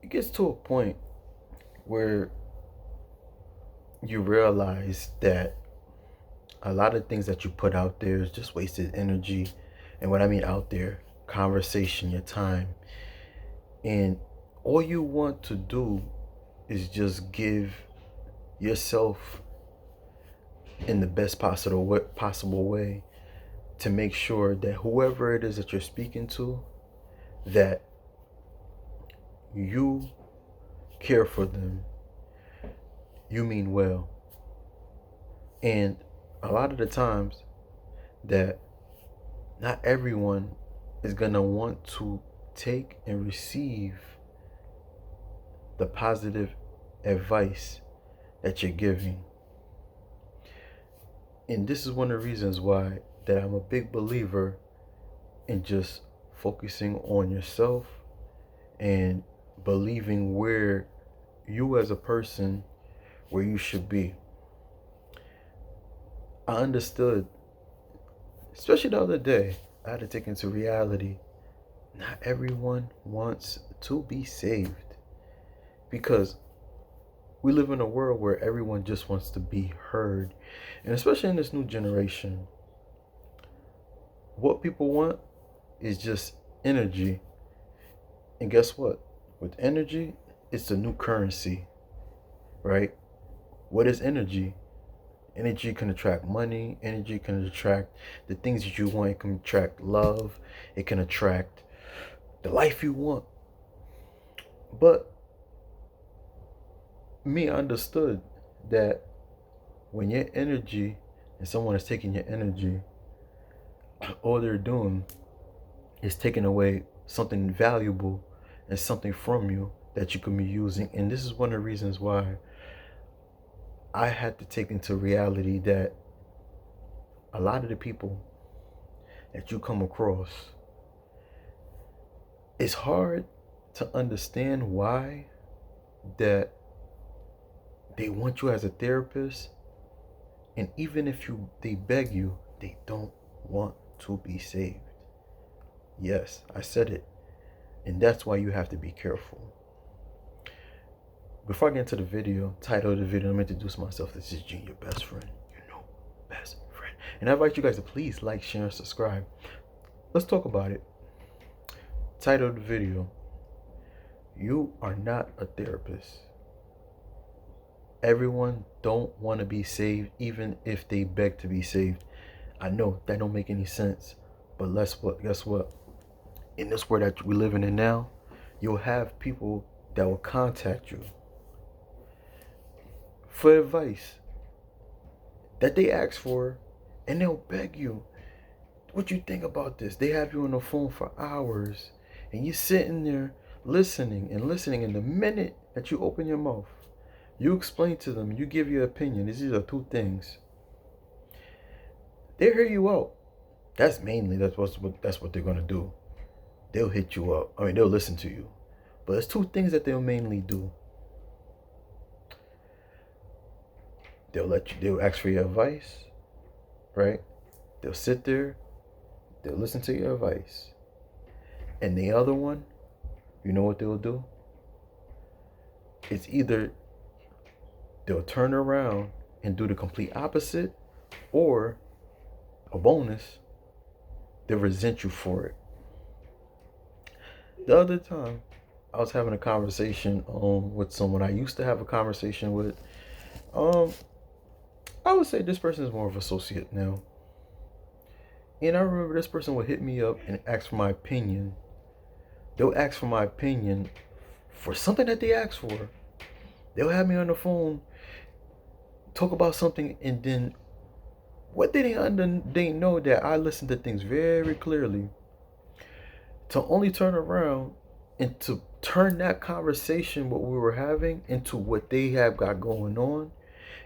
it gets to a point where you realize that a lot of things that you put out there is just wasted energy. And what I mean out there, conversation, your time. And all you want to do is just give yourself in the best possible way to make sure that whoever it is that you're speaking to, that you care for them, you mean well. And a lot of the times that not everyone is going to want to take and receive the positive advice that you're giving. And this is one of the reasons why that I'm a big believer in just focusing on yourself and believing where you as a person, where you should be. I understood, especially the other day, I had to take into reality, not everyone wants to be saved, because we live in a world where everyone just wants to be heard. And especially in this new generation, what people want is just energy. And guess what? With energy, it's the new currency, right? What is energy? Energy can attract money. Energy can attract the things that you want. It can attract love. It can attract the life you want. But me understood that when your energy and someone is taking your energy, all they're doing is taking away something valuable and something from you that you can be using. And this is one of the reasons why I had to take into reality that a lot of the people that you come across, it's hard to understand why that they want you as a therapist, and even if they beg you, they don't want to be saved. Yes, I said it. And that's why you have to be careful. Before I get into the video, title of the video, I'm going to introduce myself. This is Junior, best friend. You know, best friend. And I invite you guys to please like, share, and subscribe. Let's talk about it. Title of the video, you are not a therapist. Everyone don't want to be saved, even if they beg to be saved. I know that don't make any sense, but guess what? In this world that we're living in now, you'll have people that will contact you for advice that they ask for, and they'll beg you, what you think about this? They have you on the phone for hours, and you're sitting there listening and listening, and the minute that you open your mouth, you explain to them, you give your opinion. These are two things. They hear you out. That's what they're gonna do. They'll hit you up. I mean, they'll listen to you. But there's two things that they'll mainly do. They'll ask for your advice, right? They'll sit there, they'll listen to your advice. And the other one, you know what they'll do? It's either they'll turn around and do the complete opposite, or a bonus, they'll resent you for it. The other time, I was having a conversation with someone I used to have a conversation with. I would say this person is more of an associate now. And I remember this person would hit me up and ask for my opinion. They'll ask for my opinion for something that they asked for. They'll have me on the phone, talk about something, and then what they know that I listen to things very clearly, to only turn around and to turn that conversation, what we were having, into what they have got going on,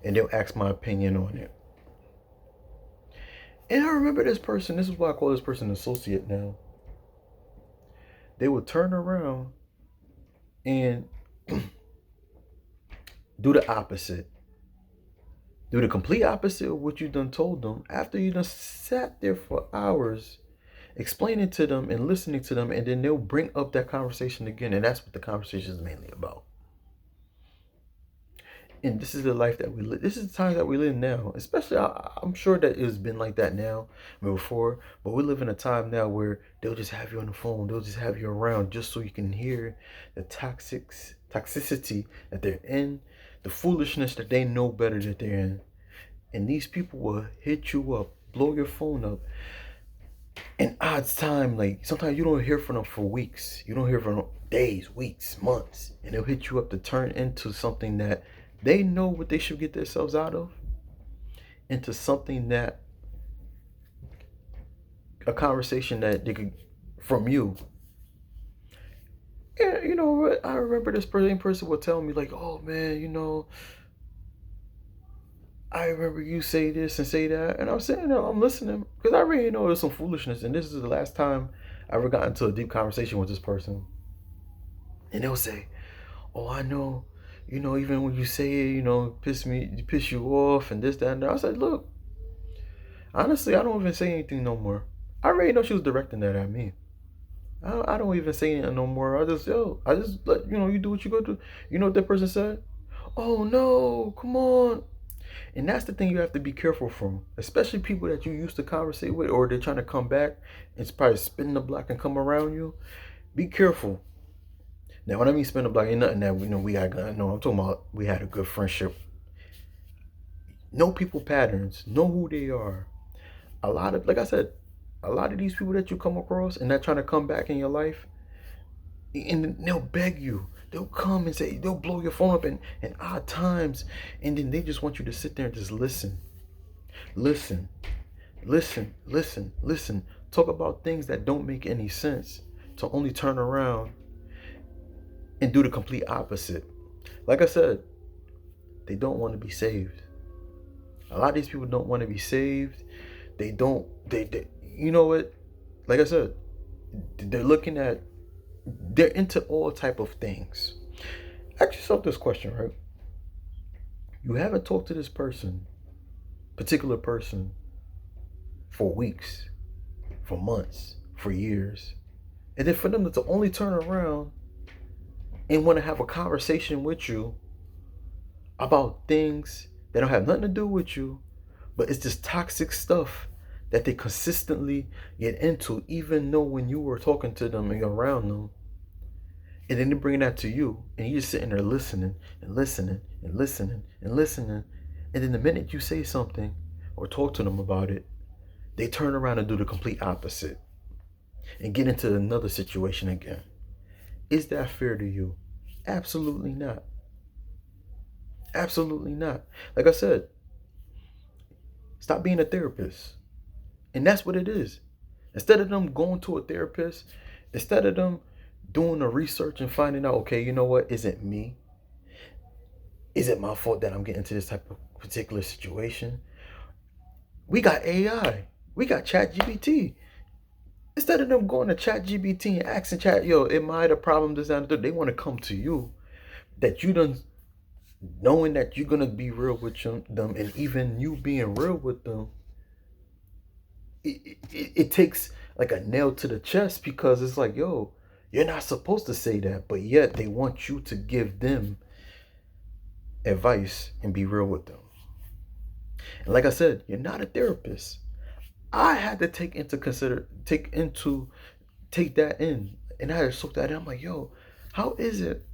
and they'll ask my opinion on it. And I remember this person, this is why I call this person an associate now. They would turn around and do the opposite. Do the complete opposite of what you done told them after you done sat there for hours explaining to them and listening to them, and then they'll bring up that conversation again, and that's what the conversation is mainly about. And this is the life that we live. This is the time that we live now. Especially, I'm sure that it's been like that now, before. But we live in a time now where they'll just have you on the phone. They'll just have you around just so you can hear the toxicity that they're in, the foolishness that they know better that they're in. And these people will hit you up, blow your phone up. In odds time, like sometimes you don't hear from them for weeks. You don't hear from them days, weeks, months. And they'll hit you up to turn into something that they know what they should get themselves out of, into something that, a conversation that they could, from you. Yeah, you know what? I remember this person would tell me like, oh man, I remember you say this and say that. And I'm sitting there, I'm listening, because I already know there's some foolishness. And this is the last time I ever got into a deep conversation with this person. And they'll say, oh, I know, even when you say it, piss you off and this, that, and that. I said, look, honestly, I don't even say anything no more. I already know she was directing that at me. I don't even say anything no more. I just let, you do what you go do. You know what that person said? Oh no, come on. And that's the thing you have to be careful from, especially people that you used to conversate with, or they're trying to come back and it's probably spin the block and come around you. Be careful. Now, when I mean spin the block, ain't nothing that we got. No, I'm talking about we had a good friendship. Know people patterns. Know who they are. Like I said, a lot of these people that you come across and they're trying to come back in your life, and they'll beg you. They'll come and say, they'll blow your phone up in odd times, and then they just want you to sit there and just listen. Listen. Talk about things that don't make any sense, to only turn around and do the complete opposite. Like I said, they don't want to be saved. A lot of these people don't want to be saved. They you know what? Like I said, they're into all type of things. Ask yourself this question, right? You haven't talked to this particular person, for weeks, for months, for years. And then for them to only turn around and want to have a conversation with you about things that don't have nothing to do with you, but it's just toxic stuff that they consistently get into, even though when you were talking to them and around them, and then they bring that to you, and you're just sitting there listening and listening and listening and listening, and then the minute you say something or talk to them about it, they turn around and do the complete opposite and get into another situation again. Is that fair to you? Absolutely not. Absolutely not. Like I said, stop being a therapist. And that's what it is. Instead of them going to a therapist, instead of them doing the research and finding out, okay, you know what, is it me? Is it my fault that I'm getting into this type of particular situation? We got AI. We got ChatGPT. Instead of them going to ChatGPT and asking Chat, yo, am I the problem, this, that, and that, they want to come to you, that you done, knowing that you're going to be real with them, and even you being real with them, it takes like a nail to the chest, because it's like, yo, you're not supposed to say that, but yet they want you to give them advice and be real with them. And like I said, you're not a therapist. I had to take that in, and I had to soak that in. I'm like, yo, how is it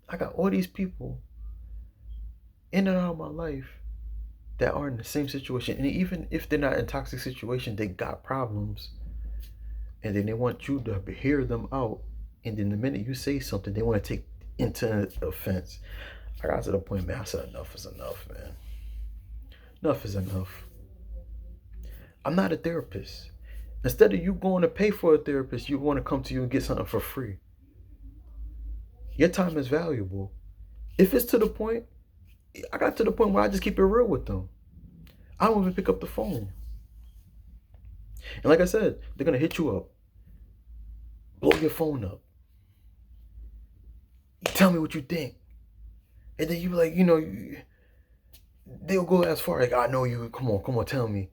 I got all these people in and out of my life that are in the same situation, and even if they're not in a toxic situation, they got problems, and then they want you to hear them out, and then the minute you say something, they want to take into offense. I got to the point, man, I said enough is enough, man. Enough is enough. I'm not a therapist. Instead of you going to pay for a therapist, you want to come to you and get something for free. Your time is valuable. If it's to the point, I got to the point where I just keep it real with them. I don't even pick up the phone. And like I said, they're going to hit you up, blow your phone up, tell me what you think. And then you be like, they'll go as far like, I know you, come on, tell me.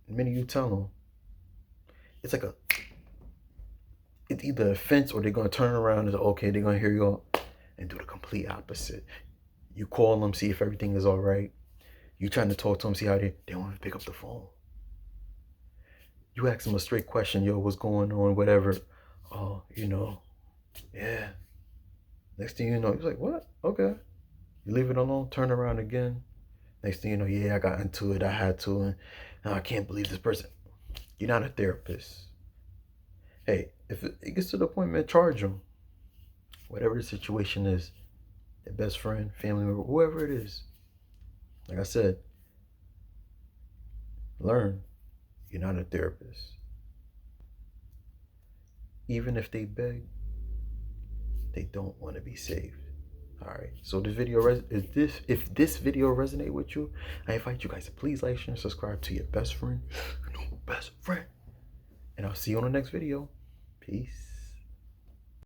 The minute you tell them, it's like a it's either offense or they're gonna turn around and say, okay, they're gonna hear you out and do the complete opposite. You call them, see if everything is all right. You trying to talk to them, see how they don't want to pick up the phone. You ask them a straight question, yo, what's going on, whatever. Oh, yeah. Next thing you know, he's like, what? Okay. You leave it alone, turn around again. Next thing you know, yeah, I got into it, I had to, and I can't believe this person. You're not a therapist. Hey, if it gets to the point, man, charge them. Whatever the situation is, their best friend, family member, whoever it is. Like I said, learn. You're not a therapist. Even if they beg, they don't want to be saved. All right. So this video, if this video resonate with you, I invite you guys to please like, share, and subscribe to your best friend, best friend. And I'll see you on the next video. Peace.